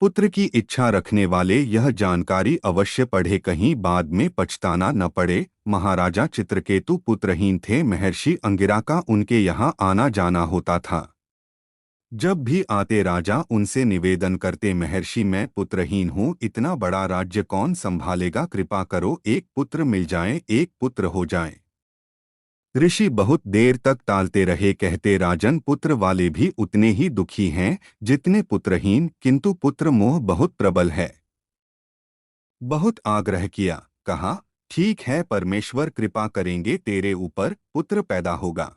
पुत्र की इच्छा रखने वाले यह जानकारी अवश्य पढ़े, कहीं बाद में पछताना न पड़े। महाराजा चित्रकेतु पुत्रहीन थे। महर्षि अंगिरा का उनके यहाँ आना जाना होता था। जब भी आते राजा उनसे निवेदन करते, महर्षि मैं पुत्रहीन हूँ, इतना बड़ा राज्य कौन संभालेगा, कृपा करो एक पुत्र मिल जाए, एक पुत्र हो जाए। ऋषि बहुत देर तक टालते रहे। कहते राजन, पुत्र वाले भी उतने ही दुखी हैं जितने पुत्रहीन, किंतु पुत्र मोह बहुत प्रबल है। बहुत आग्रह किया, कहा ठीक है, परमेश्वर कृपा करेंगे, तेरे ऊपर पुत्र पैदा होगा।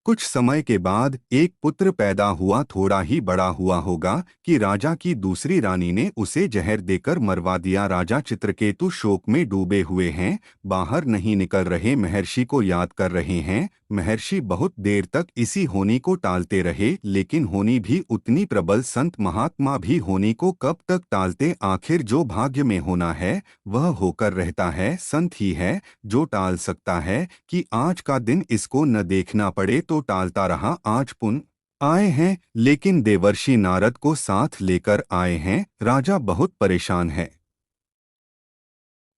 कुछ समय के बाद एक पुत्र पैदा हुआ। थोड़ा ही बड़ा हुआ होगा कि राजा की दूसरी रानी ने उसे जहर देकर मरवा दिया। राजा चित्रकेतु शोक में डूबे हुए हैं, बाहर नहीं निकल रहे, महर्षि को याद कर रहे हैं। महर्षि बहुत देर तक इसी होनी को टालते रहे, लेकिन होनी भी उतनी प्रबल। संत महात्मा भी होनी को कब तक टालते, आखिर जो भाग्य में होना है वह होकर रहता है। संत ही है जो टाल सकता है कि आज का दिन इसको न देखना पड़े, तो टालता रहा। आज पुन आए हैं, लेकिन देवर्षि नारद को साथ लेकर आए हैं। राजा बहुत परेशान है।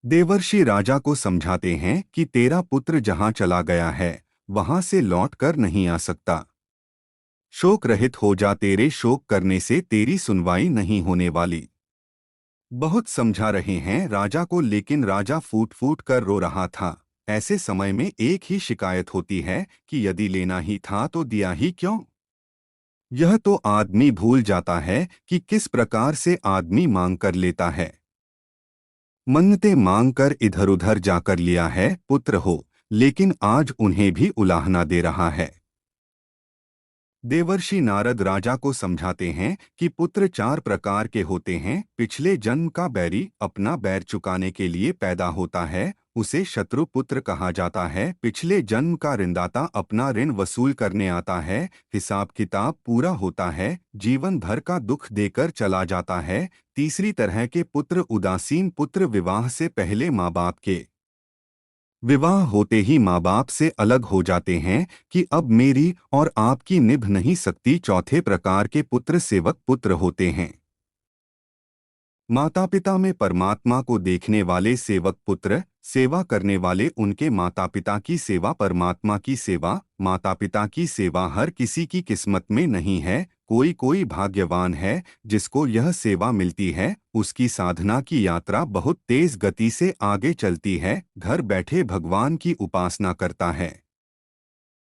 देवर्षि राजा को समझाते हैं कि तेरा पुत्र जहां चला गया है वहां से लौट कर नहीं आ सकता। शोक रहित हो जा, तेरे शोक करने से तेरी सुनवाई नहीं होने वाली। बहुत समझा रहे हैं राजा को, लेकिन राजा फूट फूट कर रो रहा था। ऐसे समय में एक ही शिकायत होती है कि यदि लेना ही था तो दिया ही क्यों। यह तो आदमी भूल जाता है कि किस प्रकार से आदमी मांग कर लेता है। मन्नतें मांग कर इधर उधर जाकर लिया है पुत्र हो, लेकिन आज उन्हें भी उलाहना दे रहा है। देवर्षि नारद राजा को समझाते हैं कि पुत्र चार प्रकार के होते हैं। पिछले जन्म का बैरी अपना बैर चुकाने के लिए पैदा होता है, उसे शत्रु पुत्र कहा जाता है। पिछले जन्म का ऋणदाता अपना ऋण वसूल करने आता है, हिसाब किताब पूरा होता है, जीवन भर का दुख देकर चला जाता है। तीसरी तरह के पुत्र उदासीन पुत्र, विवाह से पहले माँ बाप के विवाह होते ही माँ बाप से अलग हो जाते हैं कि अब मेरी और आपकी निभ नहीं सकती। चौथे प्रकार के पुत्र सेवक पुत्र होते हैं। माता पिता में परमात्मा को देखने वाले सेवक पुत्र, सेवा करने वाले उनके माता पिता की सेवा, परमात्मा की सेवा। माता पिता की सेवा हर किसी की किस्मत में नहीं है, कोई कोई भाग्यवान है जिसको यह सेवा मिलती है। उसकी साधना की यात्रा बहुत तेज गति से आगे चलती है, घर बैठे भगवान की उपासना करता है।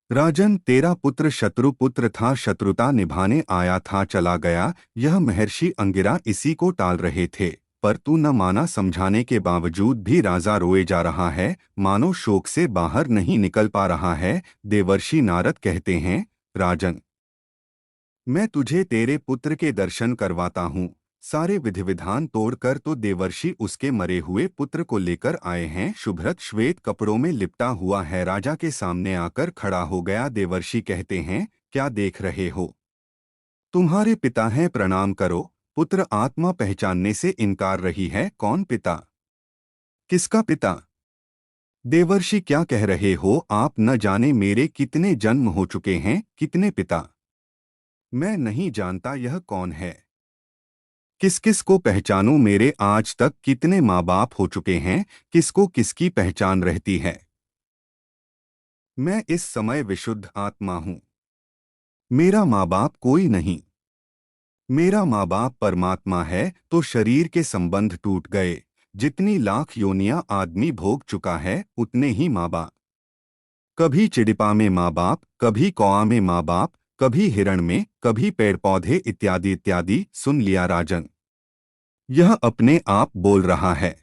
राजन, तेरा पुत्र शत्रु पुत्र था, शत्रुता निभाने आया था, चला गया। यह महर्षि अंगिरा इसी को टाल रहे थे, पर तू न माना। समझाने के बावजूद भी राजा रोए जा रहा है, मानो शोक से बाहर नहीं निकल पा रहा है। देवर्षि नारद कहते हैं, राजन, मैं तुझे तेरे पुत्र के दर्शन करवाता हूँ। सारे विधि विधान तोड़कर तो देवर्षि उसके मरे हुए पुत्र को लेकर आए हैं। शुभ्रत श्वेत कपड़ों में लिपटा हुआ है, राजा के सामने आकर खड़ा हो गया। देवर्षि कहते हैं, क्या देख रहे हो? तुम्हारे पिता हैं, प्रणाम करो। पुत्र आत्मा पहचानने से इनकार रही है। कौन पिता? किसका पिता? देवर्षि क्या कह रहे हो आप? न जाने मेरे कितने जन्म हो चुके हैं, कितने पिता। मैं नहीं जानता यह कौन है। किस किस को पहचानूं? मेरे आज तक कितने माँ बाप हो चुके हैं, किसको किसकी पहचान रहती है। मैं इस समय विशुद्ध आत्मा हूँ। मेरा माँ बाप कोई नहीं। मेरा माँ बाप परमात्मा है, तो शरीर के संबंध टूट गए। जितनी लाख योनियां आदमी भोग चुका है उतने ही माँ बाप। कभी चिड़िपा में माँ बाप, कभी कौआ में माँ बाप, कभी हिरण में, कभी पेड़ पौधे इत्यादि इत्यादि। सुन लिया राजन? यह अपने आप बोल रहा है।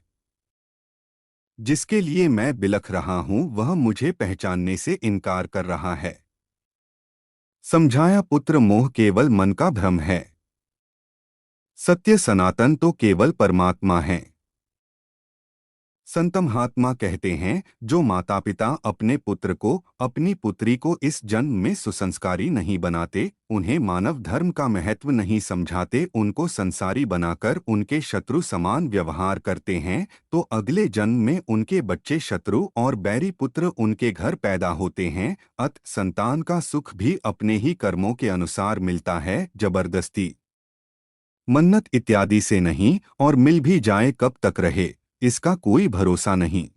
जिसके लिए मैं बिलख रहा हूं वह मुझे पहचानने से इनकार कर रहा है। समझाया, पुत्र मोह केवल मन का भ्रम है। सत्य सनातन तो केवल परमात्मा है। संत महात्मा कहते हैं, जो माता पिता अपने पुत्र को, अपनी पुत्री को इस जन्म में सुसंस्कारी नहीं बनाते, उन्हें मानव धर्म का महत्व नहीं समझाते, उनको संसारी बनाकर उनके शत्रु समान व्यवहार करते हैं, तो अगले जन्म में उनके बच्चे शत्रु और बैरी पुत्र उनके घर पैदा होते हैं। अत संतान का सुख भी अपने ही कर्मों के अनुसार मिलता है, जबरदस्ती मन्नत इत्यादि से नहीं, और मिल भी जाए कब तक रहे, इसका कोई भरोसा नहीं।